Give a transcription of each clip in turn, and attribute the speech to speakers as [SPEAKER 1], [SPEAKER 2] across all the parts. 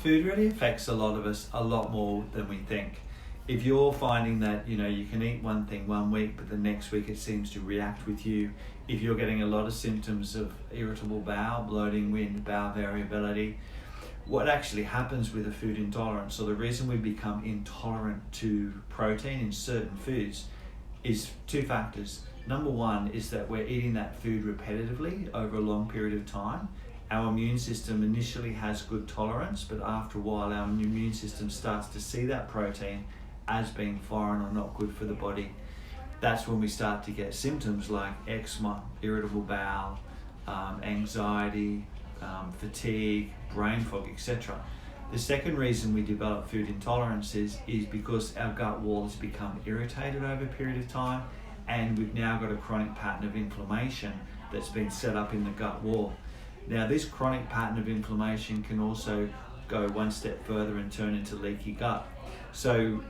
[SPEAKER 1] Food really affects a lot of us a lot more than we think. If you're finding that you can eat one thing one week but the next week it seems to react with you, if you're getting a lot of symptoms of irritable bowel, bloating, wind, bowel variability, what actually happens with a food intolerance, or the reason we become intolerant to protein in certain foods, is two factors. Number one is that we're eating that food repetitively over a long period of time. Our immune system initially has good tolerance, but after a while our immune system starts to see that protein as being foreign or not good for the body. That's when we start to get symptoms like eczema, irritable bowel, anxiety, fatigue, brain fog, etc. The second reason we develop food intolerances is because our gut wall has become irritated over a period of time, and we've now got a chronic pattern of inflammation that's been set up in the gut wall. Now, this chronic pattern of inflammation can also go one step further and turn into leaky gut. So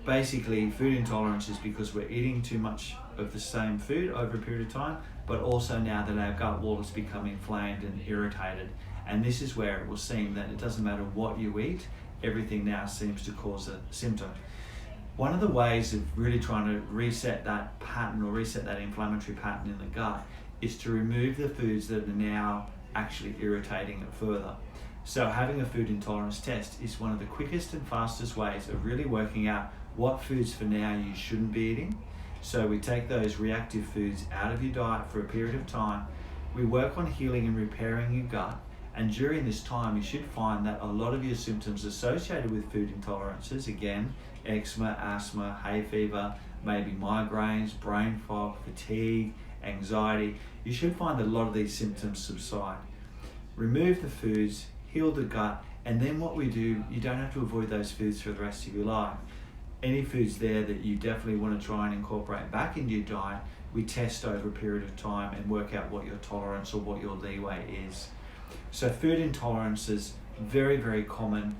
[SPEAKER 1] basically, food intolerance is because we're eating too much of the same food over a period of time, but also now that our gut wall has become inflamed and irritated. And this is where it will seem that it doesn't matter what you eat, everything now seems to cause a symptom. One of the ways of really trying to reset that pattern or reset that inflammatory pattern in the gut is to remove the foods that are now actually irritating it further. So having a food intolerance test is one of the quickest and fastest ways of really working out what foods for now you shouldn't be eating. So we take those reactive foods out of your diet for a period of time. We work on healing and repairing your gut. And during this time, you should find that a lot of your symptoms associated with food intolerances, again, eczema, asthma, hay fever, maybe migraines, brain fog, fatigue, anxiety, you should find that a lot of these symptoms subside. Remove the foods, heal the gut, and then what we do, you don't have to avoid those foods for the rest of your life. Any foods there that you definitely want to try and incorporate back into your diet, we test over a period of time and work out what your tolerance or what your leeway is. So food intolerances, very, very common,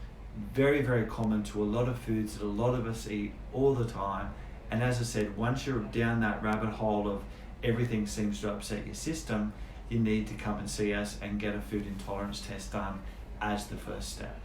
[SPEAKER 1] very, very common to a lot of foods that a lot of us eat all the time. And as I said, once you're down that rabbit hole of everything seems to upset your system, you need to come and see us and get a food intolerance test done as the first step.